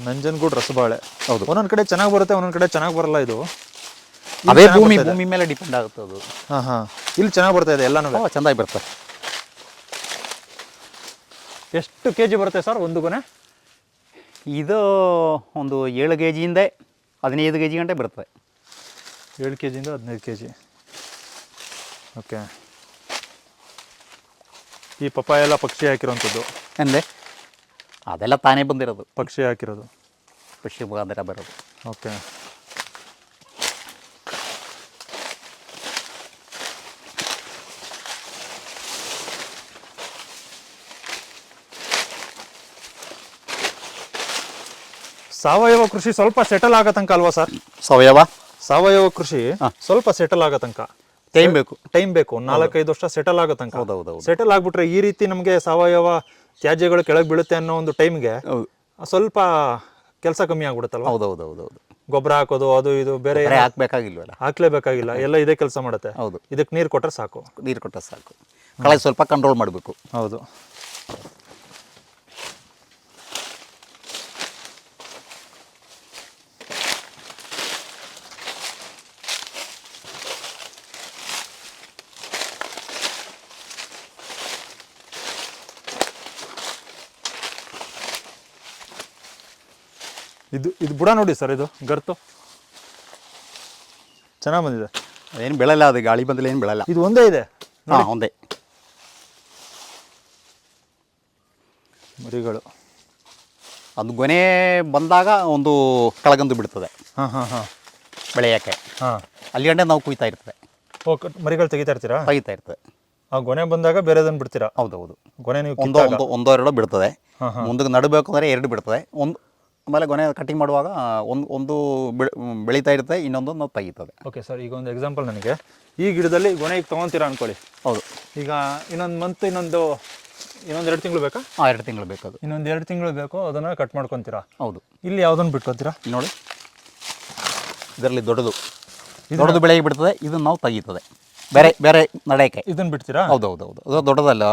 ನಂಜನಗೂಡು ರಸಬಾಳೆ. ಹೌದು. ಒಂದೊಂದು ಕಡೆ ಚೆನ್ನಾಗಿ ಬರುತ್ತೆ, ಒಂದೊಂದು ಕಡೆ ಚೆನ್ನಾಗಿ ಬರಲ್ಲ. ಇದು ಅದೇ ಭೂಮಿ ಮೇಲೆ ಡಿಪೆಂಡ್ ಆಗುತ್ತೆ ಅದು. ಹಾಂ ಹಾಂ, ಇಲ್ಲಿ ಚೆನ್ನಾಗಿ ಬರ್ತಾ ಇದೆ ಎಲ್ಲನೂ. ಚೆಂದಾಗಿ ಬರ್ತದೆ. ಎಷ್ಟು ಕೆ ಜಿ ಬರುತ್ತೆ ಸರ್ ಒಂದು ಗೊನೆ? ಇದು ಒಂದು 7 kg-ಯಿಂದ 15 kg ಗಂಟೆ ಬರ್ತದೆ. 7 kg-ಯಿಂದ 15 kg. ಓಕೆ. ಈ ಪಪ್ಪಾಯ ಎಲ್ಲ ಪಕ್ಷಿ ಹಾಕಿರೋಂಥದ್ದು ಅಂದರೆ ಅದೆಲ್ಲ ತಾನೇ ಬಂದಿರೋದು, ಪಕ್ಷಿ ಹಾಕಿರೋದು, ಪಕ್ಷಿ ಮುಖಾಂತರ ಬರೋದು. ಓಕೆ. ಸಾವಯವ ಕೃಷಿ ಸ್ವಲ್ಪ ಸೆಟಲ್ ಆಗೋ ತನಕ ಅಲ್ವಾ ಸರ್? ಸಾವಯವ ಕೃಷಿ ಸ್ವಲ್ಪ ಸೆಟಲ್ ಆಗೋ ತನಕ ಟೈಮ್ ಬೇಕು. 4-5 ವರ್ಷ ಸೆಟಲ್ ಆಗೋ ತನಕ. ಸೆಟಲ್ ಆಗ್ಬಿಟ್ರೆ ಈ ರೀತಿ ನಮಗೆ ಸಾವಯವ ತ್ಯಾಜ್ಯಗಳು ಕೆಳಗೆ ಬೀಳುತ್ತೆ ಅನ್ನೋ ಒಂದು ಟೈಮ್ಗೆ ಸ್ವಲ್ಪ ಕೆಲಸ ಕಮ್ಮಿ ಆಗ್ಬಿಡುತ್ತಲ್ವ? ಹೌದೌದೌದು. ಗೊಬ್ಬರ ಹಾಕೋದು ಅದು ಇದು ಬೇರೆ ಹಾಕ್ಲೇಬೇಕಾಗಿಲ್ಲ, ಎಲ್ಲ ಇದೇ ಕೆಲಸ ಮಾಡುತ್ತೆ. ಹೌದು. ಇದಕ್ಕೆ ನೀರು ಕೊಟ್ಟರೆ ಸಾಕು. ಕಳೆ ಸ್ವಲ್ಪ ಕಂಟ್ರೋಲ್ ಮಾಡಬೇಕು. ಹೌದು. ಇದು ಬುಡ ನೋಡಿ ಸರ್, ಇದು ಗರ್ತು ಚೆನ್ನಾಗಿ ಬಂದಿದೆ. ಏನು ಬೆಳಲ್ಲ, ಅದು ಗಾಳಿ ಬಂದಲ್ಲಿ ಏನು ಬೆಳಲ್ಲ. ಇದು ಒಂದೇ ಇದೆ. ಒಂದೇ ಮರಿಗಳು. ಅದು ಗೊನೆ ಬಂದಾಗ ಒಂದು ಕೆಳಗಂದು ಬಿಡ್ತದೆ. ಬೆಳೆಯೋಕ್ಕೆ. ಅಲ್ಲಿ ಗಂಟೆ ನಾವು ಕುಯ್ತಾ ಇರ್ತದೆ. ಮರಿಗಳು ತೆಗಿತಾ ಇರ್ತದೆ. ಆ ಗೊನೆ ಬಂದಾಗ ಬೇರೆದನ್ನು ಬಿಡ್ತೀರಾ? ಹೌದೌದು. ಗೊನೆ ನೀವು ಒಂದೋ ಬಿಡ್ತದೆ. ಮುಂದಕ್ಕೆ ನಡಬೇಕು ಅಂದರೆ 2 ಬಿಡ್ತದೆ. ಆಮೇಲೆ ಗೊನೆ ಕಟಿಂಗ್ ಮಾಡುವಾಗ ಒಂದು ಬೆಳೀತಾ ಇರುತ್ತೆ, ಇನ್ನೊಂದು ನಾವು ತೆಗಿತದೆ. ಓಕೆ ಸರ್, ಈಗ ಒಂದು ಎಕ್ಸಾಂಪಲ್ ನನಗೆ ಈ ಗಿಡದಲ್ಲಿ ಗೊನೆ ಈಗ ತೊಗೊತೀರಾ ಅನ್ಕೊಳ್ಳಿ. ಹೌದು. ಈಗ ಇನ್ನೊಂದು ಮಂತ್ ಇನ್ನೊಂದು 2 ತಿಂಗಳು ಬೇಕಾ? 2 ತಿಂಗಳು ಬೇಕು. ಅದು ಇನ್ನೊಂದು 2 ತಿಂಗಳು ಬೇಕು, ಅದನ್ನು ಕಟ್ ಮಾಡ್ಕೊತೀರಾ? ಹೌದು. ಇಲ್ಲಿ ಯಾವುದನ್ನು ಬಿಟ್ಕೊತೀರಾ? ನೋಡಿ, ಇದರಲ್ಲಿ ದೊಡ್ಡದು ಬೆಳೆಗೆ ಬಿಡ್ತದೆ, ಇದನ್ನು ನಾವು ತೆಗಿತದೆ. ಬೇರೆ ನಡೆಯಕ್ಕೆ ಇದನ್ನು ಬಿಡ್ತೀರಾ? ಹೌದೌದು. ಅದು ದೊಡ್ಡದಲ್ಲ,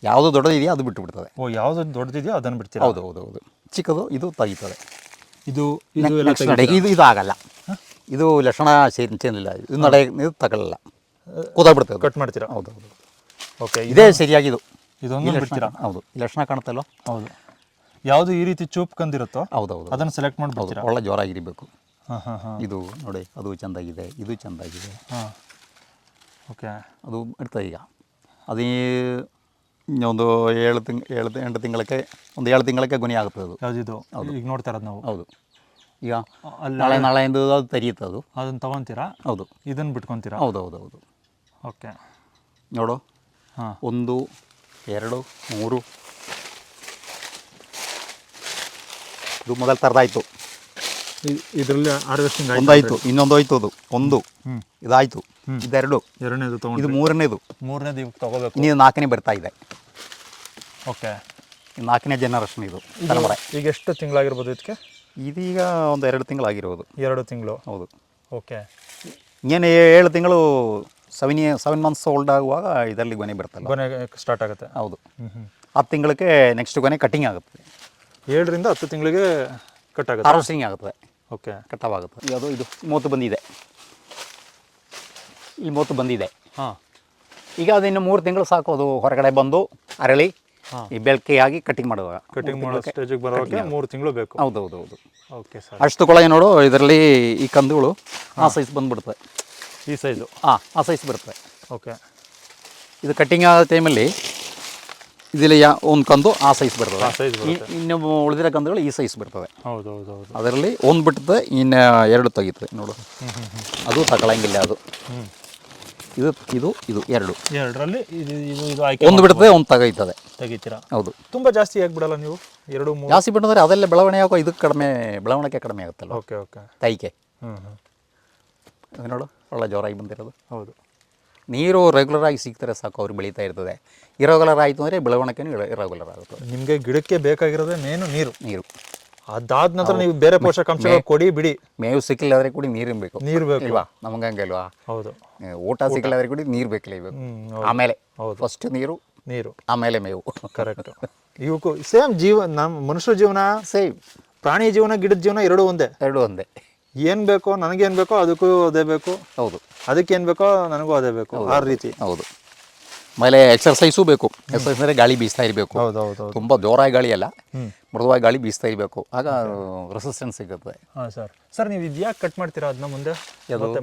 ಯಾವುದು ದೊಡ್ಡದಿದೆಯೋ ಅದು ಬಿಟ್ಟು ಬಿಡ್ತದೆ. ಯಾವುದು ದೊಡ್ಡದಿದೆಯೋ ಅದನ್ನು ಬಿಡ್ತೀರಾ? ಹೌದು. ಚಿಕ್ಕದು ಇದು ತೆಗಿತದೆ. ಇದು ಇದು ಆಗಲ್ಲ. ಇದು ಲಕ್ಷಣ ಚೇಂದಿಲ್ಲ. ಇದು ಇದು ತಗೊಳ್ಳಲ್ಲ, ಕೂದಾಗ್ಬಿಡ್ತದೆ. ಕಟ್ ಮಾಡ್ತೀರಾ? ಹೌದೌದು. ಓಕೆ, ಇದೇ ಸರಿಯಾಗಿದು. ಇದೊಂದು ಬಿಡ್ತೀರಾ? ಹೌದು. ಈ ಲಕ್ಷಣ ಕಾಣುತ್ತಲ್ಲೋ? ಹೌದು. ಯಾವುದು ಈ ರೀತಿ ಚೂಪ್ ಕಂದಿರುತ್ತೋ ಹೌದೌದು, ಅದನ್ನು ಸೆಲೆಕ್ಟ್ ಮಾಡ್ಬಿಡ್ತೀರಾ? ಒಳ್ಳೆ ಜೋರಾಗಿರಬೇಕು. ಇದು ನೋಡಿ, ಅದು ಚೆಂದಾಗಿದೆ, ಇದು ಚೆಂದಾಗಿದೆ. ಓಕೆ. ಅದು ಇರ್ತದೆ. ಈಗ ಅದು ಒಂದು 8 ತಿಂಗಳಕ್ಕೆ 7 ತಿಂಗಳಕ್ಕೆ ಗೊನೆ ಆಗುತ್ತೆ. ಅದು ಯಾವುದಿದು? ಈಗ ನೋಡ್ತಾ ಇರೋದು ನಾವು. ಹೌದು. ಈಗ ನಾಳೆಯಿಂದ ಅದು ತೆರೆಯುತ್ತೆ. ಅದನ್ನು ತೊಗೊತೀರಾ? ಹೌದು. ಇದನ್ನು ಬಿಟ್ಕೊತೀರಾ? ಹೌದೌದು. ಓಕೆ. ನೋಡು, 1 2 3 ಇದು ಮೊದಲ ಥರದಾಯಿತು. ಇದರಲ್ಲಿ ಹಾರ್ವೆಸ್ಟಿಂಗ್ ಒಂದಾಯಿತು, ಇನ್ನೊಂದು ಹೋಯ್ತು. ಅದು ಒಂದು ಇದಾಯಿತು, ಇದೆರಡು, ಎರಡನೇದು ತಗೊಂಡು, ಇದು ಮೂರನೇದು ಈಗ ತಗೋಬೇಕು. ಇನ್ನು 4ನೇ ಬರ್ತಾ ಇದೆ. ಓಕೆ. 4ನೇ ಜನರೇಷನ್ ಇದು. ಈಗ ಎಷ್ಟು ತಿಂಗಳಾಗಿರ್ಬೋದು ಇದಕ್ಕೆ? ಇದೀಗ ಒಂದು 2 ತಿಂಗಳಾಗಿರ್ಬೋದು. 2 ತಿಂಗಳು. ಹೌದು. ಓಕೆ. ಇನ್ನೇನು 7 ತಿಂಗಳು 7 ಮಂತ್ಸ್ ಓಲ್ಡ್ ಆಗುವಾಗ ಇದರಲ್ಲಿ ಗೊನೆ ಬರ್ತಲ್ಲ, ಗೊನೆ ಸ್ಟಾರ್ಟ್ ಆಗುತ್ತೆ. ಹೌದು. 10 ತಿಂಗಳಿಗೆ ನೆಕ್ಸ್ಟ್ ಗೊನೆ ಕಟ್ಟಿಂಗ್ ಆಗುತ್ತೆ. 7 ರಿಂದ 10 ತಿಂಗಳಿಗೆ ಕಟ್ ಆಗುತ್ತೆ, ಹಾರ್ವೆಸ್ಟಿಂಗ್ ಆಗುತ್ತೆ. ಓಕೆ. ಕಟಾವಾಗುತ್ತೆ. ಇದು 30 ಬಂದಿದೆ. ಈ 30 ಬಂದಿದೆ. ಈಗ ಅದಿನ್ನು 3 ತಿಂಗಳು ಸಾಕು. ಅದು ಹೊರಗಡೆ ಬಂದು ಅರಳಿ ಈ ಬೆಳಕೆಯಾಗಿ ಕಟಿಂಗ್ ಮಾಡುವಾಗ, ಕಟಿಂಗ್ ಮಾಡೋ ಸ್ಟೇಜಿಗೆ ಬರೋಕ್ಕೆ 3 ತಿಂಗಳು ಬೇಕು. ಹೌದು. Okay sir. ಅಷ್ಟು ತಗೊಳ್ಳಿ. ನೋಡು, ಇದರಲ್ಲಿ ಈ ಕಂದುಗಳು ಆ ಸೈಜ್ ಬಂದುಬಿಡ್ತವೆ. ಈ ಸೈಜು? ಆ ಸೈಜ್ ಬರ್ತವೆ. ಓಕೆ. ಇದು ಕಟ್ಟಿಂಗ್ ಆಗೋ ಟೈಮಲ್ಲಿ ಇದರಲ್ಲಿ ಒಂದು ಕಂದು ಆ ಸೈಜ್ ಬರ್ತದೆ. ಇನ್ನು ಉಳಿದಿರೋ ಕಂದುಗಳು ಈ ಸೈಜ್ ಬರ್ತವೆ. ಹೌದು. ಅದರಲ್ಲಿ ಒಂದು ಬಿಡ್ತದೆ, ಇನ್ನು 2 ತೆಗಿತದೆ. ನೋಡು, ಅದು ತಗೊಳ್ಳಂಗಿಲ್ಲ. ಅದು ಇದು 2 ಎರಡರಲ್ಲಿ ಒಂದು ಬಿಡ್ತದೆ, ಒಂದು ತೆಗಿತೀರಾ? ಹೌದು. ತುಂಬ ಜಾಸ್ತಿ ಬಿಡಲ್ಲ ನೀವು? 2 3 ಜಾಸ್ತಿ ಬಿಟ್ಟಿದ್ರೆ ಅದೆಲ್ಲ ಬೆಳವಣಿಗೆ ಆಗೋ ಇದಕ್ಕೆ ಬೆಳವಣಿಗೆ ಕಡಿಮೆ ಆಗುತ್ತಲ್ಲ. ಓಕೆ. ತೈಕೆ ನೋಡು, ಒಳ್ಳೆ ಜೋರಾಗಿ ಬಂದಿರೋದು. ಹೌದು. ನೀರು ರೆಗ್ಯುಲರ್ ಆಗಿ ಸಿಗ್ತಾರೆ ಸಾಕು, ಅವ್ರು ಬೆಳೀತಾ ಇರ್ತದೆ. ಇರೋಗುಲರ್ ಆಯಿತು ಅಂದರೆ ಬೆಳವಣಿಗೆನೂ ಇರೋಗುಲರ್ ಆಗುತ್ತೆ. ನಿಮಗೆ ಗಿಡಕ್ಕೆ ಬೇಕಾಗಿರೋದೇ ನೀರು. ಅದಾದ ನಂತರ ನೀವು ಬೇರೆ ಪೋಷಕಾಂಶಗಳು ಕೊಡಿ ಬಿಡಿ. ಮೇವು ಸಿಕ್ಕಿಲ್ಲ ಆದರೆ ಕೂಡ ನೀರು ಬೇಕು ಇಲ್ವಾ? ನಮಗೆ ಹಂಗೆ ಅಲ್ವಾ? ಹೌದು. ಊಟ ಸಿಕ್ಕಿಲ್ಲ ಆದರೆ ಕೂಡ ನೀರು ಬೇಕಲ್ಲ. ಆಮೇಲೆ ಫಸ್ಟ್ ನೀರು, ಆಮೇಲೆ ಮೇವು. ಕರೆಕ್ಟ್. ಇವಕ್ಕೂ ಸೇಮ್ ನಮ್ಮ ಮನುಷ್ಯ ಜೀವನ ಸೇಮ್. ಪ್ರಾಣಿ ಜೀವನ ಗಿಡದ ಜೀವನ ಎರಡೂ ಒಂದೇ. ಎರಡೂ ಒಂದೇ. ಏನು ಬೇಕೋ ನನಗೇನು ಬೇಕೋ ಅದಕ್ಕೂ ಅದೇ ಬೇಕು. ಹೌದು. ಅದಕ್ಕೇನು ಬೇಕೋ ನನಗೂ ಅದೇ ಬೇಕು. ಆ ರೀತಿ. ಹೌದು. ಆಮೇಲೆ ಎಕ್ಸರ್ಸೈಸು ಬೇಕು. ಎಕ್ಸರ್ಸೈಸ್ ಅಂದರೆ ಗಾಳಿ ಬೀಸ್ತಾ ಇರಬೇಕು. ಹೌದು. ತುಂಬ ಜೋರಾಗಿ ಗಾಳಿ ಅಲ್ಲ, ಮೃದುವಾಗಿ ಗಾಳಿ ಬೀಸ್ತಾ ಇರಬೇಕು. ಆಗ ರೆಸಿಸ್ಟೆನ್ಸ್ ಸಿಗುತ್ತೆ. ಹಾಂ ಸರ್ ನೀವು ಇದು ಯಾಕೆ ಕಟ್ ಮಾಡ್ತೀರಾ ಅದನ್ನ ಮುಂದೆ?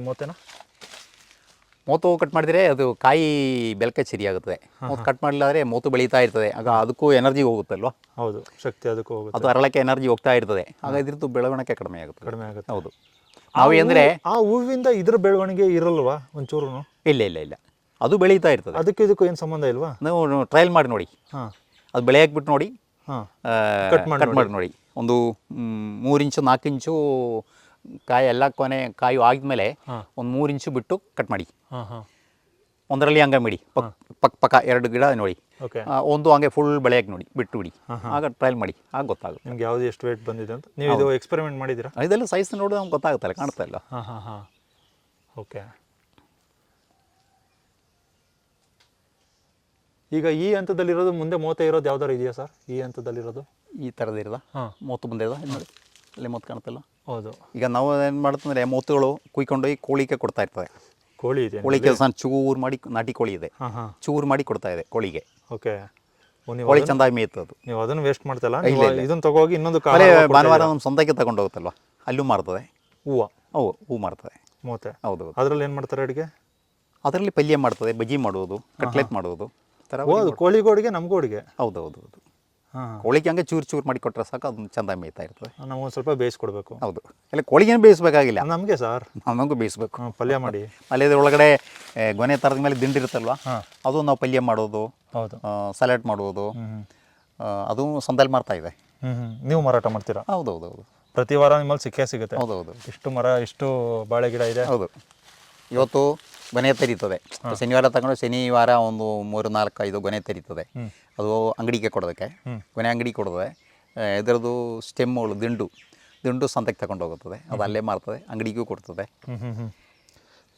ಮೋತೆನ ಮೋತು ಕಟ್ ಮಾಡಿದರೆ ಅದು ಕಾಯಿ ಬೆಳಕೆ ಸರಿಯಾಗುತ್ತದೆ. ಮೋತು ಕಟ್ ಮಾಡಲಾದ್ರೆ ಮೋತು ಬೆಳೀತಾ ಇರ್ತದೆ. ಆಗ ಅದಕ್ಕೂ ಎನರ್ಜಿ ಹೋಗುತ್ತಲ್ವಾ? ಹೌದು, ಶಕ್ತಿ ಅದಕ್ಕೂ ಹೋಗುತ್ತೆ. ಅದು ಅರಳಕ್ಕೆ ಎನರ್ಜಿ ಹೋಗ್ತಾ ಇರ್ತದೆ. ಆಗ ಇದ್ರದ್ದು ಬೆಳವಣಿಗೆ ಕಡಿಮೆ ಆಗುತ್ತೆ. ಹೌದು. ನಾವೇಂದರೆ ಆ ಹೂವಿಂದ ಇದ್ರ ಬೆಳವಣಿಗೆ ಇರಲ್ವಾ ಒಂಚೂರು? ಇಲ್ಲ, ಅದು ಬೆಳೀತಾ ಇರ್ತದೆ. ಇದಕ್ಕೂ ಏನು ಸಂಬಂಧ ಇಲ್ವಾ? ನೀವು ಟ್ರಯಲ್ ಮಾಡಿ ನೋಡಿ. ಅದು ಬೆಳೆಯಕ್ಕೆ ಬಿಟ್ಟು ನೋಡಿ, ಕಟ್ ಮಾಡಿ ನೋಡಿ. ಒಂದು 3 ಇಂಚು 4 ಇಂಚು ಕಾಯಿ ಎಲ್ಲ ಕಾಯಿ ಆಗಿದ್ಮೇಲೆ ಒಂದು 3 ಇಂಚು ಬಿಟ್ಟು ಕಟ್ ಮಾಡಿ. ಒಂದರಲ್ಲಿ ಹಂಗೆ ಬಿಡಿ, ಪಕ್ಕ 2 ಗಿಡ ನೋಡಿ. ಒಂದು ಹಂಗೆ ಫುಲ್ ಬೆಳೆಯಕ್ಕೆ ನೋಡಿ, ಬಿಟ್ಟು ಬಿಡಿ. ಆಗ ಟ್ರಯಲ್ ಮಾಡಿ, ಆಗ ಗೊತ್ತಾಗುತ್ತೆ ನಿಮ್ಗೆ ಯಾವುದು ಎಷ್ಟು ವೇಟ್ ಬಂದಿದೆ ಅಂತ. ನೀವು ಇದು ಎಕ್ಸ್ಪೆರಿಮೆಂಟ್ ಮಾಡಿದ್ದೀರಾ? ಇದೆಲ್ಲ ಸೈಜ್ ನೋಡಿದ್ರೆ ನಮ್ಗೆ ಗೊತ್ತಾಗುತ್ತಲ್ಲ, ಕಾಣ್ತಾ ಇಲ್ಲ. ಓಕೆ. ಈಗ ಈ ಹಂತದಲ್ಲಿರೋದು, ಮುಂದೆ ಮೂವತ್ತೆ ಇರೋದು ಯಾವ್ದಾರು ಇದೆಯಾ ಸರ್? ಈ ಹಂತದಲ್ಲಿರೋದು ಈ ಥರದ್ದು ಇರೋದ ಮೂವತ್ತು ಮುಂದೆ ಇರೋದ ನೋಡಿ, ಅಲ್ಲಿ ಮೂವತ್ತು ಕಾಣುತ್ತಲ್ಲ. ಹೌದು. ಈಗ ನಾವು ಏನು ಮಾಡ್ತಂದ್ರೆ ಮೂವತ್ತುಗಳು ಕುಯ್ಕೊಂಡೋಗಿ ಕೋಳಿಗೆ ಕೊಡ್ತಾ ಇರ್ತದೆ. ಕೋಳಿ ಇದೆ, ಕೋಳಿಗೆ ಚೂರು ಮಾಡಿ, ನಾಟಿ ಕೋಳಿ ಇದೆ, ಚೂರು ಮಾಡಿ ಕೊಡ್ತಾ ಇದೆ ಕೋಳಿಗೆ. ಓಕೆ. ಕೋಳಿ ಚಂದಾಗಿ ಮೇಯ್ತದು. ನೀವು ಅದನ್ನು ವೇಸ್ಟ್ ಮಾಡ್ತಲ್ಲ, ಇದನ್ನು ತಗೋಗಿ ಇನ್ನೊಂದು ಭಾನುವಾರ ನಮ್ಮ ಸ್ವಂತಕ್ಕೆ ತಗೊಂಡು ಹೋಗುತ್ತಲ್ವ, ಅಲ್ಲೂ ಮಾರ್ತದೆ. ಹೂವು ಮಾರ್ತದೆ ಮೂವತ್ತೆ. ಹೌದು. ಅದರಲ್ಲಿ ಏನು ಮಾಡ್ತಾರೆ ಅಡುಗೆ? ಅದರಲ್ಲಿ ಪಲ್ಯ ಮಾಡ್ತದೆ, ಬಜ್ಜಿ ಮಾಡುವುದು, ಕಟ್ಲೆಟ್ ಮಾಡುವುದು. ಕೋಳಿಗೋಡಿಗೆ ನಮ್ಗೋಡಿಗೆ. ಹೌದು. ಕೋಳಿಗೆ ಹಂಗೆ ಚೂರು ಮಾಡಿ ಕೊಟ್ಟರೆ ಸಾಕು, ಅದನ್ನು ಚಂದ ಮೇಯ್ತಾ ಇರ್ತದೆ. ನಮಗೊಂದು ಸ್ವಲ್ಪ ಬೇಯಿಸ್ಕೊಡ್ಬೇಕು. ಹೌದು. ಇಲ್ಲ ಕೋಳಿಗೇನು ಬೇಯಿಸ್ಬೇಕಾಗಿಲ್ಲ, ನಮಗೆ ಸರ್ ನಮಗೂ ಬೇಯಿಸ್ಬೇಕು. ಪಲ್ಯ ಮಾಡಿ ಅಲ್ಲೇ ಒಳಗಡೆ ಗೊನೆ ಥರದ ಮೇಲೆ ದಿಂಡಿರುತ್ತಲ್ವ, ಅದು ನಾವು ಪಲ್ಯ ಮಾಡೋದು, ಸಲಾಡ್ ಮಾಡುವುದು, ಅದು ಸಂದಲ್ಲಿ ಮಾರ್ತಾ ಇದೆ. ನೀವು ಮಾರಾಟ ಮಾಡ್ತೀರಾ? ಹೌದು. ಪ್ರತಿ ವಾರ ನಿಮ್ಮಲ್ಲಿ ಸಿಕ್ಕೇ ಸಿಗುತ್ತೆ. ಹೌದು. ಇಷ್ಟು ಮರ, ಇಷ್ಟು ಬಾಳೆ ಗಿಡ ಇದೆ. ಹೌದು. ಇವತ್ತು ಗೊನೆ ತೆರೀತದೆ. ಶನಿವಾರ ತಗೊಂಡು ಶನಿವಾರ ಒಂದು 3-4-5 ಗೊನೆ ತೆರೀತದೆ. ಅದು ಅಂಗಡಿಗೆ ಕೊಡೋದಕ್ಕೆ, ಗೊನೆ ಅಂಗಡಿ ಕೊಡೋದೆ. ಇದರದ್ದು ಸ್ಟೆಮ್ಮುಗಳು ದಿಂಡು ಸಂತೆಗೆ ತಗೊಂಡು ಹೋಗುತ್ತದೆ. ಅದು ಅಲ್ಲೇ ಮಾರ್ತದೆ, ಅಂಗಡಿಗೂ ಕೊಡ್ತದೆ.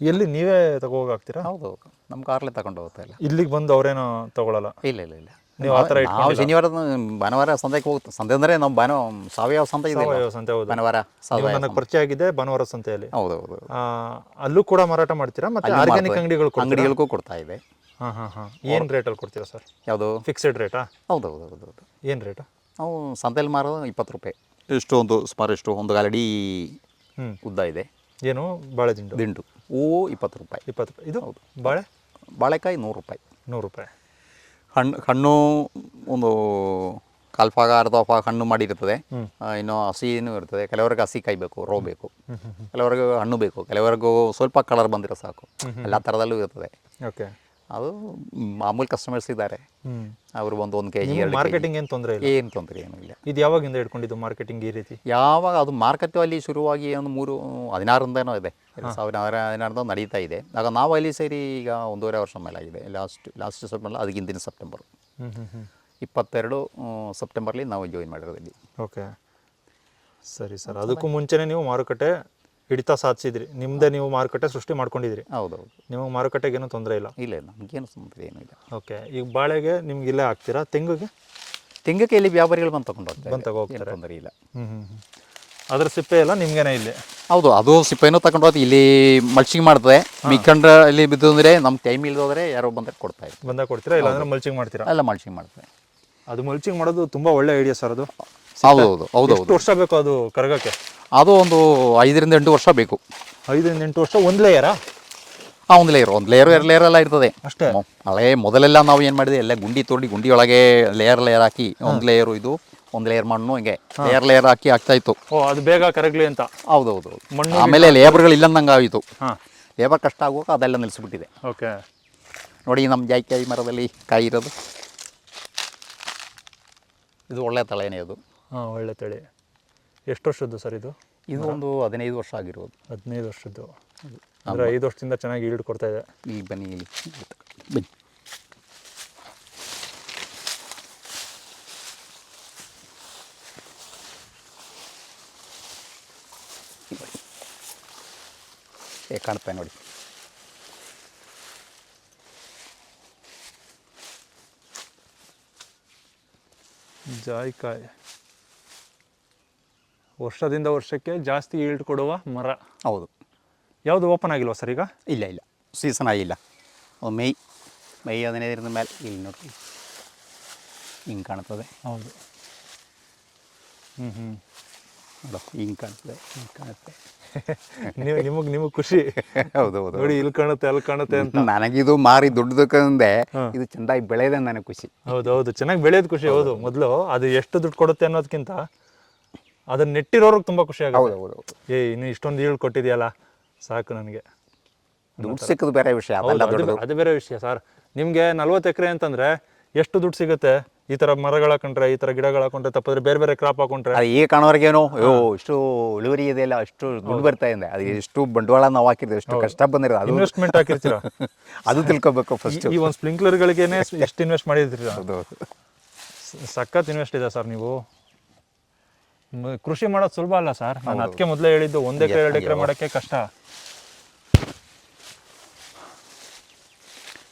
ಎಲ್ಲಿ ನೀವೇ ತಗೋಗಾಗ್ತೀರಾ? ಹೌದು, ನಮ್ಮ ಕಾರ್ಲೇ ತಗೊಂಡು ಹೋಗುತ್ತೆ. ಇಲ್ಲ ಇಲ್ಲಿಗೆ ಬಂದು ಅವರೇನೋ ತಗೊಳ್ಳಲ್ಲ? ಇಲ್ಲ. ನೀವು ಆ ಥರ ನಾವು ಶನಿವಾರ ಭಾನುವಾರ ಸಂತೆಗೆ ಹೋಗುತ್ತೆ. ಸಂತೆ ಅಂದರೆ ನಮ್ಮ ಸಾವಯವ ಸಂತೆ ಇದೆ, ಸಂತೆ. ಹೌದು, ಭಾನುವಾರ ನನಗೆ ಪರಿಚಯ ಆಗಿದೆ ಭಾನುವಾರ ಸಂತೆಯಲ್ಲಿ. ಹೌದು. ಅಲ್ಲೂ ಕೂಡ ಮಾರಾಟ ಮಾಡ್ತೀರಾ? ಮತ್ತೆ ಆರ್ಗ್ಯಾನಿಕ್ ಅಂಗಡಿಗಳಿಗೂ ಕೊಡ್ತಾ ಇದೆ. ಏನು ರೇಟಲ್ಲಿ ಕೊಡ್ತೀರಾ ಸರ್? ಯಾವುದು ಫಿಕ್ಸೆಡ್ ರೇಟಾ? ಹೌದು. ಏನು ರೇಟಾ? ನಾವು ಸಂತೆಯಲ್ಲಿ ಮಾರೋದು 20 ರೂಪಾಯಿ. ಸುಮಾರು ಒಂದು ಗಾಲಡಿ ಉದ್ದ ಇದೆ. ಏನು ಬಾಳೆ ದಿಂಡು ಹೂವು 20 ರೂಪಾಯಿ. 20 ರೂಪಾಯಿ. ಇದು ಹೌದು. ಬಾಳೆಕಾಯಿ 100 ರೂಪಾಯಿ. 100 ರೂಪಾಯಿ. ಹಣ್ಣು ಒಂದು ಕಾಲು ಭಾಗ ಅರ್ಧ ಭಾಗ ಹಣ್ಣು ಮಾಡಿರ್ತದೆ. ಇನ್ನು ಹಸಿನೂ ಇರ್ತದೆ. ಕೆಲವರಿಗೆ ಹಸಿ ಕಾಯಿ ಬೇಕು, ರೋ ಬೇಕು, ಕೆಲವರಿಗೆ ಹಣ್ಣು ಬೇಕು, ಕೆಲವರಿಗೂ ಸ್ವಲ್ಪ ಕಲರ್ ಬಂದಿರೋ ಸಾಕು. ಎಲ್ಲ ಥರದಲ್ಲೂ ಇರ್ತದೆ. ಓಕೆ. ಅದು ಮಾಮೂಲಿ ಕಸ್ಟಮರ್ಸ್ ಇದ್ದಾರೆ, ಅವರು ಒಂದು kg ಮಾರ್ಕೆಟಿಂಗ್ ಏನು ತೊಂದರೆ ಇಲ್ಲ? ಏನು ತೊಂದರೆ ಏನೂ ಇಲ್ಲ. ಇದು ಯಾವಾಗಿಂದ ಇಟ್ಕೊಂಡಿದ್ದು ಮಾರ್ಕೆಟಿಂಗ್ ಈ ರೀತಿ? ಯಾವಾಗ ಅದು ಮಾರ್ಕೆಟು ಅಲ್ಲಿ ಶುರುವಾಗಿ ಒಂದು 16ರಿಂದನೋ ಇದೆ, 2016 ನಡೀತಾ ಇದೆ. ಆಗ ನಾವು ಅಲ್ಲಿ ಸೇರಿ ಈಗ 1.5 ವರ್ಷ ಮೇಲೆ ಆಗಿದೆ. ಲಾಸ್ಟ್ ಸೆಪ್ಟೆಂಬರ್, ಅದಕ್ಕೆ ಹಿಂದಿನ ಸೆಪ್ಟೆಂಬರು 22 ಸೆಪ್ಟೆಂಬರ್ಲಿ ನಾವು ಜಾಯಿನ್ ಮಾಡಿರೋದು ಇಲ್ಲಿ. ಓಕೆ, ಸರಿ ಸರ್. ಅದಕ್ಕೂ ಮುಂಚೆನೇ ನೀವು ಮಾರುಕಟ್ಟೆ ಹಿಡಿತಾ ಸಾಧಿಸಿದ್ರಿ, ನಿಮ್ಮದೇ ನೀವು ಮಾರುಕಟ್ಟೆ ಸೃಷ್ಟಿ ಮಾಡ್ಕೊಂಡಿದ್ರಿ? ಹೌದು. ನಿಮಗೆ ಮಾರುಕಟ್ಟೆಗೇನು ತೊಂದರೆ ಇಲ್ಲ? ಇಲ್ಲ, ನಮಗೇನು ತೊಂದರೆ ಏನೂ ಇಲ್ಲ. ಓಕೆ. ಈಗ ಬಾಳೆಗೆ ನಿಮ್ಗೆ ಇಲ್ಲೇ ಹಾಕ್ತೀರಾ? ತೆಂಗಕ್ಕೆ ಇಲ್ಲಿ ವ್ಯಾಪಾರಿಗಳು ಬಂದು ತಗೊಂಡೋಗ್ತಾರೆ? ತೊಂದರೆ ಇಲ್ಲ. ಅದ್ರ ಸಿಪ್ಪೆ ಎಲ್ಲ ನಿಮ್ಗೇನೆ ಇಲ್ಲಿ? ಹೌದು, ಅದು ಸಿಪ್ಪೆನೂ ತಗೊಂಡು ಹೋಗ್ತೀವಿ. ಇಲ್ಲಿ ಮಲ್ಚಿಂಗ್ ಮಾಡ್ತದೆ. ಮಿಕ್ಕಂಡ್ರೆ ಇಲ್ಲಿ ಬಿದ್ದು ಅಂದರೆ ನಮ್ಮ ಟೈಮ್ ಇಲ್ಲದೋದ್ರೆ ಯಾರೋ ಬಂದರೆ ಕೊಡ್ತೀರಾ? ಇಲ್ಲ ಅಂದ್ರೆ ಮಲ್ಚಿಂಗ್ ಮಾಡ್ತೀರಾ? ಎಲ್ಲ ಮಲ್ಚಿಂಗ್ ಮಾಡ್ತೇವೆ. ಅದು ಮಲ್ಚಿಂಗ್ ಮಾಡೋದು ತುಂಬ ಒಳ್ಳೆ ಐಡಿಯಾ ಸರ್. ಅದು ಹೌದು. ಎಷ್ಟು ವರ್ಷ ಬೇಕು ಅದು ಕರಗಕ್ಕೆ? ಅದು ಒಂದು 5-8 ವರ್ಷ ಬೇಕು. 5-8 ವರ್ಷ? ಒಂದು ಲೇಯರಾ? ಒಂದು ಲೇಯರ್ 2 ಲೇಯರ್ ಎಲ್ಲ ಇರ್ತದೆ ಅಷ್ಟೇ. ಮೊದಲೆಲ್ಲ ನಾವು ಏನು ಮಾಡಿದೆ, ಎಲ್ಲ ಗುಂಡಿ ತೋಡಿ ಗುಂಡಿ ಒಳಗೆ ಲೇಯರ್ ಹಾಕಿ, ಒಂದು ಲೇಯರು ಇದು, ಒಂದು ಲೇಯರ್ ಮಣ್ಣು, ಹಿಂಗೆ ಲೇಯರ್ ಹಾಕಿ ಆಗ್ತಾ ಇತ್ತು. ಅದು ಬೇಗ ಕರಗಲಿ ಅಂತ? ಹೌದು. ಆಮೇಲೆ ಲೇಬರ್ಗಳು ಇಲ್ಲಂದಂಗೆ ಆಯಿತು. ಲೇಬರ್ ಕಷ್ಟ ಆಗುವಾಗ ಅದೆಲ್ಲ ನಿಲ್ಲಿಸ್ಬಿಟ್ಟಿದೆ. ಓಕೆ. ನೋಡಿ, ನಮ್ಮ ಜಾಯಿಕಾಯಿ ಮರದಲ್ಲಿ ಕಾಯಿ ಇರೋದು, ಇದು ಒಳ್ಳೆ ತಳೆನೇ. ಅದು ಒಳ್ಳೆ ತಳಿ. ಎಷ್ಟು ವರ್ಷದ್ದು ಸರ್ ಇದು? ಇದು ಒಂದು 15 ವರ್ಷ ಆಗಿರೋದು. 15 ವರ್ಷದ್ದು ಅಂದರೆ 5 ವರ್ಷದಿಂದ ಚೆನ್ನಾಗಿ ಈಲ್ಡ್ ಕೊಡ್ತಾ ಇದೆ. ಇಲ್ಲಿ ಬನ್ನಿ. ಕಾಣ್ತಾ ನೋಡಿ. ಜಾಯಿಕಾಯಿ ವರ್ಷದಿಂದ ವರ್ಷಕ್ಕೆ ಜಾಸ್ತಿ ಈಲ್ಡ್ ಕೊಡುವ ಮರ. ಹೌದು. ಯಾವುದು ಓಪನ್ ಆಗಿಲ್ವಾ ಸರ್ ಈಗ? ಇಲ್ಲ ಇಲ್ಲ, ಸೀಸನ್ ಆಗಿಲ್ಲ. ಮೈ 15 ಮೇಲೆ ಇಲ್ಲಿ ನೋಡ್ರಿ ಹಿಂಗೆ ಕಾಣ್ತದೆ. ಹೌದು. ನೋಡು ಹಿಂಗೆ ಕಾಣ್ತದೆ, ಹಿಂಗೆ ಕಾಣುತ್ತೆ. ನಿಮಗೆ ಖುಷಿ. ಹೌದು ಹೌದು, ನೋಡಿ ಇಲ್ಲಿ ಕಾಣುತ್ತೆ ಅಲ್ಲಿ ಕಾಣುತ್ತೆ ಅಂತ. ನನಗಿದು ಮಾರಿ ದುಡ್ಡದಕ್ಕಂದೆ ಇದು ಚೆಂದಾಗಿ ಬೆಳೆಯೋದೇ ನನಗೆ ಖುಷಿ. ಹೌದು, ಚೆನ್ನಾಗಿ ಬೆಳೆಯೋದು ಖುಷಿ. ಹೌದು, ಮೊದಲು ಅದು ಎಷ್ಟು ದುಡ್ಡು ಕೊಡುತ್ತೆ ಅನ್ನೋದಕ್ಕಿಂತ ಅದನ್ನ ನೆಟ್ಟಿರೋರ್ಗೆ ತುಂಬಾ ಖುಷಿ ಆಗುತ್ತೆ. ಹೌದು, ಇನ್ನು ಇಷ್ಟೊಂದು ಈಳ್ ಕೊಟ್ಟಿದೆಯಲ್ಲ ಸಾಕು ನನಗೆ. ದುಡ್ಡು ಸಿಕ್ಕದು ಬೇರೆ ವಿಷಯ, ಅದು ಬೇರೆ ವಿಷಯ ಸರ್. ನಿಮ್ಗೆ 40 ಎಕರೆ ಅಂತಂದ್ರೆ ಎಷ್ಟು ದುಡ್ಡು ಸಿಗುತ್ತೆ? ಈ ತರ ಮರಗಳು ಹಾಕೊಂಡ್ರೆ, ಈ ತರ ಗಿಡಗಳು ಹಾಕೊಂಡ್ರೆ, ತಪ್ಪಿದ್ರೆ ಬೇರೆ ಬೇರೆ ಕ್ರಾಪ್ ಹಾಕೊಂಡ್ರೆ, ಅದು ಈಗ ಕಾಣೋರ್ಗೇನೋ ಅಯ್ಯೋ ಇಷ್ಟು ಇಳುವರಿ ಇದೆಯಲ್ಲ, ಅಷ್ಟು ದುಡ್ಡು ಬರ್ತಾ ಇದೆ, ಅದು ಎಷ್ಟು ಬಂಡವಾಳ ನಾವು ಹಾಕಿದ್ವಿ, ಎಷ್ಟು ಕಷ್ಟ ಬಂದಿರೋದು, ಅದು ಇನ್ವೆಸ್ಟ್ಮೆಂಟ್ ಹಾಕಿರ್ತೀರಾ. ಅದು ತಿಳ್ಕೊಬೇಕು ಫಸ್ಟ್. ಈ ಒಂದು ಸ್ಪ್ರಿಂಕ್ಲರ್ಗಳಿಗೇನೆ ಎಷ್ಟು ಇನ್ವೆಸ್ಟ್ ಮಾಡಿರ್ತೀರಾ? ಹೌದು, ಸಖತ್ ಇನ್ವೆಸ್ಟ್ ಇದೆ ಸರ್. ನೀವು ಕೃಷಿ ಮಾಡೋದು ಸುಲಭ ಅಲ್ಲ ಸರ್. ನಾನು ಅದಕ್ಕೆ ಮೊದಲೇ ಹೇಳಿದ್ದು, 1 ಎಕರೆ 2 ಎಕರೆ ಮಾಡೋಕ್ಕೆ ಕಷ್ಟ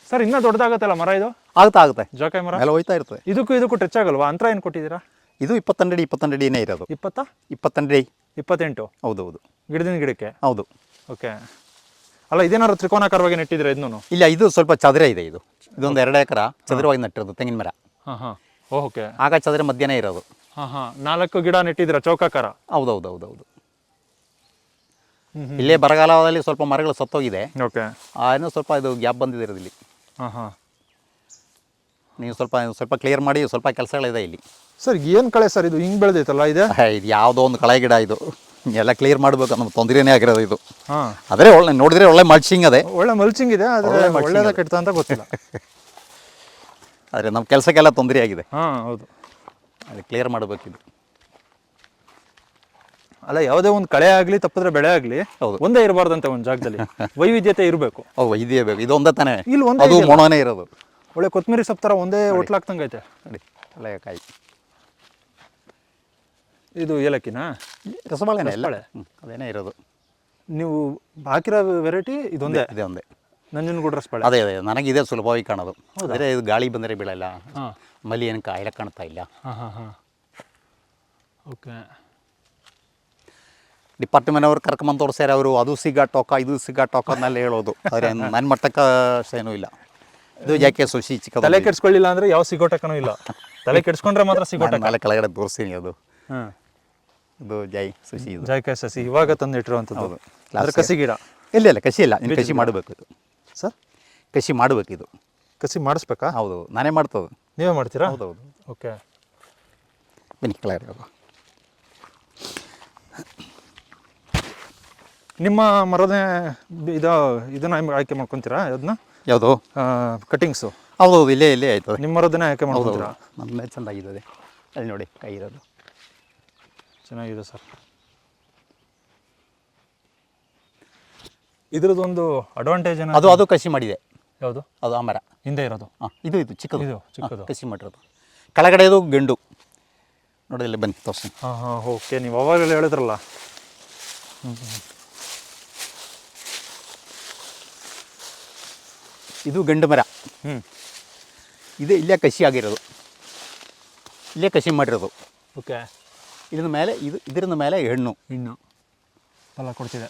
ಸರ್. ಇನ್ನೂ ದೊಡ್ಡದಾಗತ್ತಲ್ಲ ಮರ ಇದು? ಆಗುತ್ತೆ, ಜಾಕಾಯಿ ಮರ ಎಲ್ಲ ಹೋಯ್ತಾ ಇರ್ತದೆ. ಇದಕ್ಕೂ ಟಚ್ ಆಗಲ್ವಾ? ಅಂತರ ಏನು ಕೊಟ್ಟಿದ್ದೀರಾ? ಇದು 22 ಅಡಿನೇ ಇರೋದು. 22 ಅಡಿ 28? ಹೌದು ಹೌದು, ಗಿಡದಿಂದ ಗಿಡಕ್ಕೆ. ಹೌದು. ಓಕೆ. ಅಲ್ಲ, ಇದೇನಾದ್ರು ತ್ರಿಕೋನಾಕಾರವಾಗಿ ನೆಟ್ಟಿದ್ದೀರಾ ಇದನ್ನು? ಇಲ್ಲ, ಇದು ಸ್ವಲ್ಪ ಚದರ ಇದೆ. ಇದೊಂದು 2 ಎಕರೆ ಚದರವಾಗಿ ನೆಟ್ಟಿರೋದು ತೆಂಗಿನ ಮರ. ಹಾಂ. ಓಕೆ. ಆಗ ಚದರ ಮಧ್ಯನೇ ಇರೋದು. ಹಾಂ. 4 ಗಿಡ ನೆಟ್ಟಿದ್ದೀರಾ ಚೌಕಾಕಾರ? ಹೌದು. ಇಲ್ಲೇ ಬರಗಾಲದಲ್ಲಿ ಸ್ವಲ್ಪ ಮರಗಳು ಸತ್ತೋಗಿದೆ. ಓಕೆ. ಇನ್ನೂ ಸ್ವಲ್ಪ ಇದು ಗ್ಯಾಪ್ ಬಂದಿದೆ ಇಲ್ಲಿ. ಹಾಂ. ನೀವು ಸ್ವಲ್ಪ ಕ್ಲಿಯರ್ ಮಾಡಿ, ಸ್ವಲ್ಪ ಕೆಲಸಗಳಿದೆ ಇಲ್ಲಿ. ಸರ್ ಏನು ಕಳೆ ಸರ್ ಇದು ಹಿಂಗೆ ಬೆಳೆದೈತಲ್ಲ? ಇದು ಯಾವುದೋ ಒಂದು ಕಳೆ ಗಿಡ ಇದು, ಎಲ್ಲ ಕ್ಲಿಯರ್ ಮಾಡಬೇಕು, ನಮ್ಗೆ ತೊಂದರೆನೇ ಆಗಿರೋದು ಇದು. ಹಾಂ. ಆದರೆ ನೋಡಿದ್ರೆ ಒಳ್ಳೆ ಮಲ್ಚಿಂಗ್ ಅದೇ, ಒಳ್ಳೆ ಮಲ್ಚಿಂಗ್ ಇದೆ. ಆದರೆ ಒಳ್ಳೆದ ಕೆಟ್ಟ ಅಂತ ಗೊತ್ತಿಲ್ಲ. ಆದರೆ ನಮ್ಮ ಕೆಲಸಕ್ಕೆಲ್ಲ ತೊಂದರೆ ಆಗಿದೆ. ಹಾಂ, ಹೌದು. ಅದು ಕ್ಲಿಯರ್ ಮಾಡಬೇಕಿದು. ಅಲ್ಲ, ಯಾವುದೇ ಒಂದು ಕಳೆ ಆಗಲಿ, ತಪ್ಪಿದ್ರೆ ಬೆಳೆ ಆಗಲಿ, ಒಂದೇ ಇರಬಾರ್ದಂತೆ ಒಂದು ಜಾಗದಲ್ಲಿ. ವೈವಿಧ್ಯತೆ ಇರಬೇಕು. ಇದೇ ಬೇಕು, ಇದು ಒಂದೇ ತಾನೇ. ಇಲ್ಲಿ ಒಂದೇ, ಅದು ಮೊಣನೇ ಇರೋದು. ಒಳ್ಳೆ ಕೊತ್ತಂಬರಿ ಸೊಪ್ಪು ಥರ ಒಂದೇ ಒಟ್ಲಾಗ್ತಂಗೈತೆ ನೋಡಿ. ಒಳ್ಳೆ ಕಾಯಿ. ಇದು ಏಲಕ್ಕಿನಾ? ರಸಬಾಳೆನೇ ಎಲ್ಲ, ಅದೇನೇ ಇರೋದು. ನೀವು ಹಾಕಿರೋ ವೆರೈಟಿ ಇದೊಂದೇ? ಇದೇ ಒಂದೇ, ನಂಜನಗೂಡು ರಸಬಾಳೆ. ಅದೇ ನನಗೆ ಇದೇ ಸುಲಭವಾಗಿ ಕಾಣೋದು. ಅಂದರೆ ಇದು ಗಾಳಿ ಬಂದರೆ ಬೀಳಲ್ಲ, ಮಲ್ಲಿ ಏನು ಕಾಯಿಲೆ ಕಾಣ್ತಾ ಇಲ್ಲ. ಹಾಂ. ಓಕೆ. ಡಿಪಾರ್ಟ್ಮೆಂಟ್ ಅವ್ರು ಕರ್ಕೊಂಬಂದು ತೋರಿಸ್ಯಾರ, ಅವರು ಅದು ಸಿಗಾಟೋಕ ಇದು ಸಿಗಾಟೋಕ ಅನ್ನೆಲ್ಲ ಹೇಳೋದು. ಆದರೆ ನನ್ನ ಮಟ್ಟಕ್ಕೆ ಏನೂ ಇಲ್ಲ. ಇದು ಯಾಕೆ ಸುಶಿ ಚಿಕ್ಕ ತಲೆ ಕೆಡ್ಸ್ಕೊಳ್ಳಿಲ್ಲ ಅಂದರೆ ಯಾವ ಸಿಗೋಟಕ್ಕನೂ ಇಲ್ಲ. ತಲೆ ಕೆಡ್ಸ್ಕೊಂಡ್ರೆ ಮಾತ್ರ ಸಿಗೋಟ. ಮೇಲೆ ಕೆಳಗಡೆ ತೋರಿಸ್ತೀನಿ. ಅದು ಹಾಂ, ಇದು ಜೈ ಸುಶಿ, ಇದು ಜಾಯ್ಕಾಯಿ ಸಸಿ ಇವಾಗ ತಂದು ಇಟ್ಟಿರುವಂಥದ್ದು. ಅದ್ರ ಕಸಿ ಗಿಡ? ಇಲ್ಲ, ಕಸಿ ಇಲ್ಲ. ಇನ್ನು ಕಸಿ ಮಾಡಬೇಕು ಇದು ಸರ್. ಕಸಿ ಮಾಡಬೇಕು ಇದು. ಕಸಿ ಮಾಡಿಸ್ಬೇಕಾ? ಹೌದು, ನಾನೇ ಮಾಡ್ತದೆ. ನೀವೇ ಮಾಡ್ತೀರಾ? ಹೌದು. ಓಕೆ. ಬನ್ನಿ ಕೆಳಗಡೆ. ನಿಮ್ಮ ಮರದ ಇದನ್ನ ಆಯ್ಕೆ ಮಾಡ್ಕೊತೀರಾ? ಅದನ್ನ ಯಾವುದು ಕಟಿಂಗ್ಸು? ಹೌದು, ಇಲ್ಲೇ ಆಯ್ತದೆ. ನಿಮ್ಮ ಮರದನ್ನೇ ಆಯ್ಕೆ ಮಾಡ್ಕೊತೀರಾ? ನಮ್ಮದೇ ಚೆಂದಾಗಿದೆ. ಅಲ್ಲಿ ನೋಡಿ, ಕೈ ಇರೋದು ಚೆನ್ನಾಗಿದೆ ಸರ್. ಇದ್ರದ್ದೊಂದು ಅಡ್ವಾಂಟೇಜ್ ಏನು? ಅದು ಕಸಿ ಮಾಡಿದೆ. ಯಾವುದು? ಅದು ಆ ಮರ ಹಿಂದೆ ಇರೋದು. ಇದು ಚಿಕ್ಕದು ಕಸಿ ಮಾಡಿರೋದು. ಕೆಳಗಡೆ ಇದು ಗಂಡು ನೋಡಿ. ಇಲ್ಲಿ ಬನ್ನಿ ತೋರಿಸಿ. ಹಾಂ. ಓಕೆ. ನೀವು ಅವಾಗಲೇ ಹೇಳಿದ್ರಲ್ಲ. ಇದು ಗಂಡು ಮರ. ಇಲ್ಲೇ ಕಸಿ ಆಗಿರೋದು, ಇಲ್ಲೇ ಕಸಿ ಮಾಡಿರೋದು. ಓಕೆ. ಇದ್ರ ಮೇಲೆ ಇದರಿಂದ ಮೇಲೆ ಹೆಣ್ಣು ಫಲ ಕೊಡ್ತಿದೆ.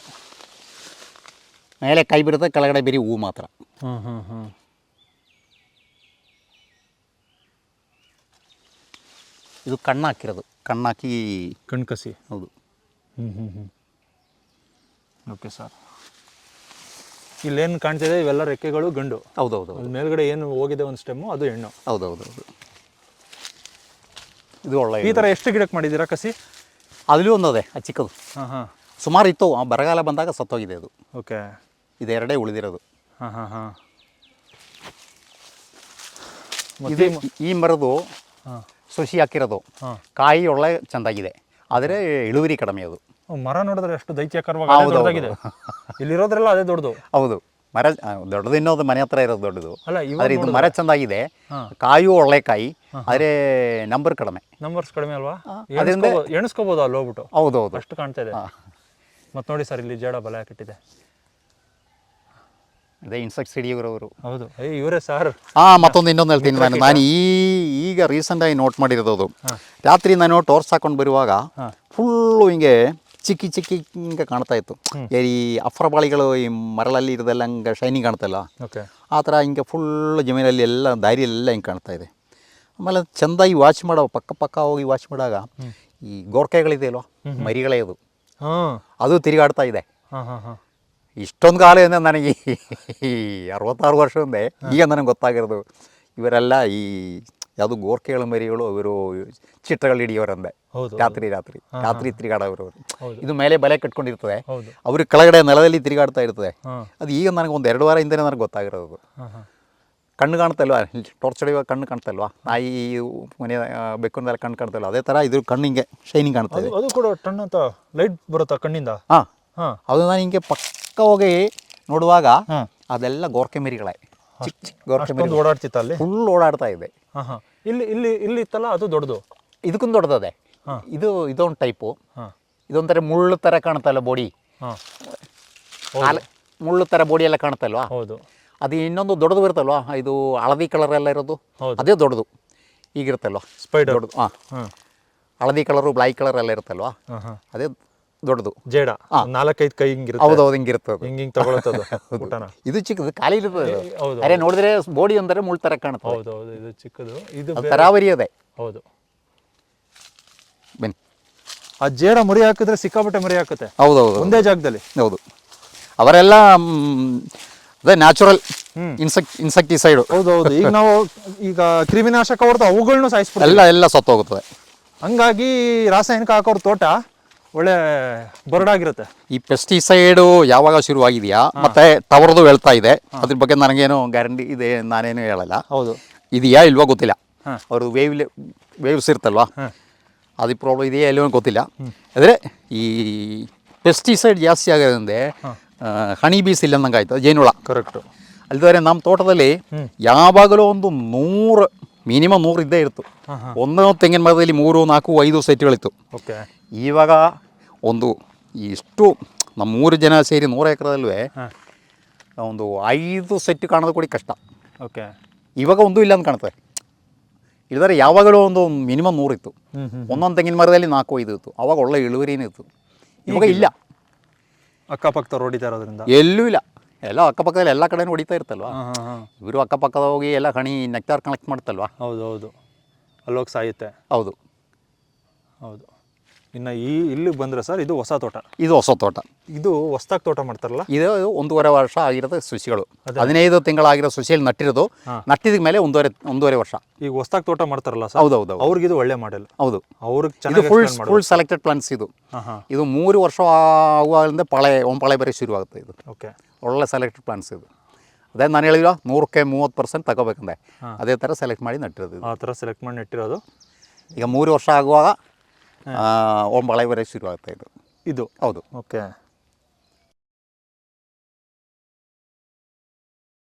ಮೇಲೆ ಕೈ ಬಿಡುತ್ತೆ, ಕೆಳಗಡೆ ಬೇರೆ ಹೂ ಮಾತ್ರ. ಇದು ಕಣ್ಣು ಹಾಕಿರೋದು, ಕಣ್ಣಾಕಿ ಕಣ್ಣು ಕಸಿ. ಹೌದು. Okay sir. ಇಲ್ಲೇನು ಕಾಣ್ತಿದೆ ಇವೆಲ್ಲ ರೆಕ್ಕೆಗಳು ಗಂಡು. ಹೌದು. ಅಲ್ಲಿ ಮೇಲ್ಗಡೆ ಏನು ಹೋಗಿದೆ ಒಂದು ಸ್ಟೆಮ್ಮು, ಅದು ಹೆಣ್ಣು. ಹೌದು. ಇದು ಒಳ್ಳೆ. ಈ ಥರ ಎಷ್ಟು ಗಿಡಕ್ಕೆ ಮಾಡಿದ್ದೀರಾ ಕಸಿ? ಅದರಲ್ಲಿ ಒಂದದೆ, ಅದು ಚಿಕ್ಕದು. ಹಾಂ. ಸುಮಾರು ಇತ್ತು, ಬರಗಾಲ ಬಂದಾಗ ಸತ್ತೋಗಿದೆ ಅದು. ಓಕೆ. ಇದು ಎರಡೇ ಉಳಿದಿರೋದು. ಹಾಂ. ಈ ಮರದು ಸೊಸಿ ಹಾಕಿರೋದು. ಕಾಯಿ ಒಳ್ಳೆ ಚೆಂದಾಗಿದೆ, ಆದರೆ ಇಳುವರಿ ಕಡಿಮೆ. ಅದು ಮರ ನೋಡಿದ್ರೆ ಎಷ್ಟು ದೈತ್ಯಕರವಾಗಿದೆ. ಇಲ್ಲಿರೋದ್ರೆಲ್ಲ ಅದೇ ದೊಡ್ಡದು. ಹೌದು, ಮರ ದೊಡ್ಡದು. ಇನ್ನೊಂದು ಮನೆ ಹತ್ರ ಇರೋದು ದೊಡ್ಡದು. ಅಲ್ಲ, ಆದರೆ ಇದು ಮರ ಚೆಂದಾಗಿದೆ, ಕಾಯು ಒಳ್ಳೆ ಕಾಯಿ, ಆದರೆ ನಂಬರ್ಸ್ ಕಡಿಮೆ ಅಲ್ವಾ? ಎಣಿಸ್ಕೋಬೋದು ಅಲ್ಲಿ ಹೋಗ್ಬಿಟ್ಟು. ಹೌದು. ಅಷ್ಟು ಕಾಣ್ತಾ ಇದೆ. ಮತ್ತೆ ನೋಡಿ ಸರ್, ಇಲ್ಲಿ ಜೇಡ ಬಲ ಹಾಕಿಟ್ಟಿದೆ. ಅದೇ ಇನ್ಸೆಕ್ಟ್ಸ್ ಹಿಡಿಯೋರವರು. ಹೌದು, ಇವರೇ ಸರ್. ಮತ್ತೊಂದು ಇನ್ನೊಂದು ಹೇಳ್ತೀನಿ ನಾನು ಈಗ ರೀಸೆಂಟಾಗಿ ನೋಟ್ ಮಾಡಿರೋದು ಅದು. ರಾತ್ರಿ ನಾನು ಟಾರ್ಚ್ ಹಾಕೊಂಡು ಬರುವಾಗ ಫುಲ್ಲು ಹಿಂಗೆ ಚಿಕ್ಕಿ ಹಿಂಗೆ ಕಾಣ್ತಾ ಇತ್ತು. ಈ ಅಫ್ರಬಾಳಿಗಳು ಈ ಮರಳಲ್ಲಿ ಇರೋದೆಲ್ಲ ಹಂಗೆ ಶೈನಿಂಗ್ ಕಾಣ್ತಲ್ಲ, ಆ ಥರ ಹಿಂಗೆ ಫುಲ್ ಜಮೀನಲ್ಲಿ ಎಲ್ಲ ದಾರಿಯಲ್ಲೆಲ್ಲ ಹಿಂಗೆ ಕಾಣ್ತಾ ಇದೆ. ಆಮೇಲೆ ಚೆಂದಾಗಿ ವಾಚ್ ಮಾಡೋ ಪಕ್ಕ ಹೋಗಿ ವಾಚ್ ಮಾಡಿದಾಗ ಈ ಗೋರ್ಕೆಗಳಿದೆಯಲ್ವ, ಮರಿಗಳೇ ಅದು ತಿರುಗಾಡ್ತಾ ಇದೆ. ಇಷ್ಟೊಂದು ಕಾಲ ಅಂದರೆ ನನಗೆ ಈ 66 ವರ್ಷದಿಂದ ಈಗ ನನಗೆ ಗೊತ್ತಾಗಿರೋದು ಇವರೆಲ್ಲ ಈ ಯಾವುದು ಗೋರ್ಕೆಗಳ ಮರಿಗಳು, ಇವರು ಚಿಟ್ಟಗಳು ಹಿಡಿಯೋರಂದೆ. ರಾತ್ರಿ ತಿರುಗಾಡೋರು. ಇದು ಮೇಲೆ ಬಲೆ ಕಟ್ಕೊಂಡಿರ್ತದೆ, ಅವ್ರಿಗೆ ಕೆಳಗಡೆ ನೆಲದಲ್ಲಿ ತಿರುಗಾಡ್ತಾ ಇರ್ತದೆ. ಅದು ಈಗ ನನಗೆ ಒಂದು 2 ವಾರ ಹಿಂದೆ ನನಗೆ ಗೊತ್ತಾಗಿರೋದು. ಕಣ್ಣು ಕಾಣ್ತಲ್ವಾ, ಟಾರ್ಚ್ ಹೊಡೆಯುವಾಗ ಕಣ್ಣು ಕಾಣ್ತಲ್ವಾ, ನಾಯಿ ಮನೆ ಬೆಕ್ಕನೆಲ್ಲ ಕಣ್ಣು ಕಾಣ್ತಲ್ವ, ಅದೇ ಥರ ಇದ್ರ ಕಣ್ಣು ಹಿಂಗೆ ಶೈನಿಂಗ್ ಕಾಣ್ತಾ ಇದೆ. ಅದು ಕೂಡ ಟನ್ ಅಂತ ಲೈಟ್ ಬರುತ್ತಾ ಕಣ್ಣಿಂದ? ಅದು ನಾನು ಹಿಂಗೆ ಪಕ್ಕ ಹೋಗಿ ನೋಡುವಾಗ ಅದೆಲ್ಲ ಗೋರ್ಕೆ ಮರಿಗಳೇ, ಚಿಕ್ಕ ಗೋರ್ಕೆ ಮರಿ ಓಡಾಡ್ತಿತ್ತ ಅಲ್ಲಿ, ಫುಲ್ ಓಡಾಡ್ತಾ ಇದೆ. ಇಲ್ಲಿ ಇತ್ತಲ್ಲ ಅದು ದೊಡ್ಡದು, ಇದಕ್ಕೊಂದು ದೊಡ್ಡದದೆ. ಇದೊಂದು ಟೈಪು, ಇದೊಂಥರ ಮುಳ್ಳು ಥರ ಕಾಣ್ತಲ್ಲ ಬಾಡಿ, ಮುಳ್ಳು ಥರ ಬಾಡಿ ಎಲ್ಲ ಕಾಣ್ತಲ್ವಾ. ಹೌದು. ಅದು ಇನ್ನೊಂದು ದೊಡ್ಡದು ಬರುತ್ತಲ್ವಾ, ಇದು ಹಳದಿ ಕಲರ್ ಎಲ್ಲ ಇರೋದು, ಅದೇ ದೊಡ್ಡದು ಈಗಿರುತ್ತಲ್ವ, ಸ್ಪೈಡರ್. ದೊಡ್ಡದು. ಹಳದಿ ಕಲರು ಬ್ಲಾಕ್ ಕಲರ್ ಎಲ್ಲ ಇರುತ್ತಲ್ವಾ, ಅದೇ ದೊಡ್ಡದು. ಜೇಡ 4-5 ಕೈ ಹಿಂಗಿರುತ್ತೆ. ಹೌದೌದು, ಹಿಂಗಿರ್ತದೆ, ಹಿಂಗೆ ತಗೊಳತ್ತದು. ಇದು ಚಿಕ್ಕದು, ಖಾಲಿ ಇರ್ತದೆ. ಅರೆ ನೋಡಿದ್ರೆ ಬಾಡಿ ಒಂದರೆ ಮುಳ್ಳು ಥರ ಕಾಣುತ್ತೆ. ಹೌದೌದು, ಇದು ಚಿಕ್ಕದು, ಇದು ತರಾವರಿ ಅದೇ. ಹೌದು. ಬನ್ನಿ, ಆ ಜೇಡ ಮರಿ ಹಾಕಿದ್ರೆ ಸಿಕ್ಕಾಪಟ್ಟೆ ಮರಿ ಹಾಕುತ್ತೆ. ಹೌದೌದು, ಒಂದೇ ಜಾಗದಲ್ಲಿ. ಹೌದು, ಅವರೆಲ್ಲ ಅದೇ ನ್ಯಾಚುರಲ್ ಇನ್ಸೆಕ್ಟಿಸೈಡ್. ಹೌದೌದು. ಈಗ ಕ್ರಿಮಿನಾಶಕ ಹೊಡೆದು ಅವುಗಳನ್ನೂ ಸಾಯಿಸ್ಬಿಡ್ತಾರೆ, ಎಲ್ಲ ಸತ್ತೋಗುತ್ತದೆ. ಹಂಗಾಗಿ ರಾಸಾಯನಿಕ ಹಾಕೋರ್ ತೋಟ ಒಳ್ಳೆ ಬರಡಾಗಿರುತ್ತೆ. ಈ ಪೆಸ್ಟಿಸೈಡು ಯಾವಾಗ ಶುರುವಾಗಿದೆಯಾ ಮತ್ತೆ ಟವರ್ದು ಹೇಳ್ತಾ ಇದೆ, ಅದ್ರ ಬಗ್ಗೆ ನನಗೇನು ಗ್ಯಾರಂಟಿ ಇದೆ, ನಾನೇನು ಹೇಳಲ್ಲ. ಹೌದು, ಇದೆಯಾ ಇಲ್ವೋ ಗೊತ್ತಿಲ್ಲ. ಅವರು ವೇವ್ಸ್ ಇರ್ತಲ್ವಾ, ಅದು ಪ್ರಾಬ್ಲಮ್ ಇದೆಯಾ ಇಲ್ವೋ ಗೊತ್ತಿಲ್ಲ. ಆದರೆ ಈ ಪೆಸ್ಟಿಸೈಡ್ ಜಾಸ್ತಿ ಆಗೋದ್ರಿಂದ ಹನಿ ಬೀಸ್ ಇಲ್ಲ ಅಂದಂಗೆ ಆಯ್ತು, ಜೇನುಳ. ಕರೆಕ್ಟು. ಅಲ್ದರೆ ನಮ್ಮ ತೋಟದಲ್ಲಿ ಯಾವಾಗಲೂ ಒಂದು 100 ಮಿನಿಮಮ್ 100 ಇದ್ದೇ ಇತ್ತು. ಒಂದೊಂದು ತೆಂಗಿನ ಮರದಲ್ಲಿ 3, 4, 5 ಸೆಟ್ಗಳಿತ್ತು. ಓಕೆ. ಇವಾಗ ಒಂದು ಇಷ್ಟು ನಮ್ಮ 3 ಜನ ಸೇರಿ 100 ಎಕರೆದಲ್ಲೂ ಒಂದು 5 ಸೆಟ್ ಕಾಣೋದು ಕೂಡ ಕಷ್ಟ. ಓಕೆ. ಇವಾಗ ಒಂದು ಇಲ್ಲ ಅಂತ ಕಾಣ್ತದೆ. ಇಲ್ಲದ್ರೆ ಯಾವಾಗಲೂ ಒಂದು ಮಿನಿಮಮ್ 100 ಇತ್ತು. ಒಂದೊಂದು ತೆಂಗಿನ ಮರದಲ್ಲಿ 4, 5 ಇತ್ತು. ಅವಾಗ ಒಳ್ಳೆ ಇಳುವರಿನೇ ಇತ್ತು. ಇವಾಗ ಇಲ್ಲ. ಅಕ್ಕಪಕ್ಕ ಹೊಡಿತಾ ಇರೋದ್ರಿಂದ ಎಲ್ಲೂ ಇಲ್ಲ. ಎಲ್ಲ ಅಕ್ಕಪಕ್ಕದಲ್ಲಿ ಎಲ್ಲ ಕಡೆನೂ ಹೊಡಿತಾ ಇರ್ತಲ್ವ. ಇವರು ಅಕ್ಕಪಕ್ಕದ ಹೋಗಿ ಎಲ್ಲ ಹಣಿ ನೆಕ್ಟಾರ್ ಕಲೆಕ್ಟ್ ಮಾಡ್ತಲ್ವ. ಹೌದು, ಅಲ್ಲೋಗಿ ಸಾಯುತ್ತೆ. ಹೌದು. ಇನ್ನು ಇಲ್ಲಿಗೆ ಬಂದರೆ ಸರ್, ಇದು ಹೊಸ ತೋಟ. ಇದು ಹೊಸ ತೋಟ. ಇದು ಹೊಸ್ದಾಗಿ ತೋಟ ಮಾಡ್ತಾರಲ್ಲ, ಇದು 1.5 ವರ್ಷ ಆಗಿರೋದು ಸಸಿಗಳು. 15 ತಿಂಗಳಾಗಿರೋ ಸಸಿಯಲ್ಲಿ ನಟ್ಟಿರೋದು. ನಟ್ಟಿದ ಮೇಲೆ 1.5 ವರ್ಷ. ಈಗ ಹೊಸ್ದಾಗಿ ತೋಟ ಮಾಡ್ತಾರಲ್ಲ ಸರ್, ಹೌದೌದು, ಅವ್ರಿಗೆ ಇದು ಒಳ್ಳೆ ಮಾಡೆಲ್. ಹೌದು, ಅವ್ರಿಗೆ ಇದು ಫುಲ್ ಸೆಲೆಕ್ಟೆಡ್ ಪ್ಲಾಂಟ್ಸ್. ಇದು 3 ವರ್ಷ ಆಗುವಾಗಲಿಂದ ಪಾಳೆ ಬರೀ ಶುರು ಆಗುತ್ತೆ. ಇದು ಓಕೆ, ಒಳ್ಳೆ ಸೆಲೆಕ್ಟೆಡ್ ಪ್ಲಾಂಟ್ಸ್. ಇದು ಅದೇ ನಾನು ಹೇಳಿಲ್ಲ, 100ಕ್ಕೆ 30% ತಗೋಬೇಕಂದ್ರೆ ಅದೇ ಥರ ಸೆಲೆಕ್ಟ್ ಮಾಡಿ ನಟ್ಟಿರೋದು. ಆ ಥರ ಸೆಲೆಕ್ಟ್ ಮಾಡಿ ನೆಟ್ಟಿರೋದು. ಈಗ 3 ವರ್ಷ ಆಗುವಾಗ ಒಂಬಳೆ ಬರೀ ಶುರು ಆಗ್ತಾ ಇದು. ಹೌದು. ಓಕೆ.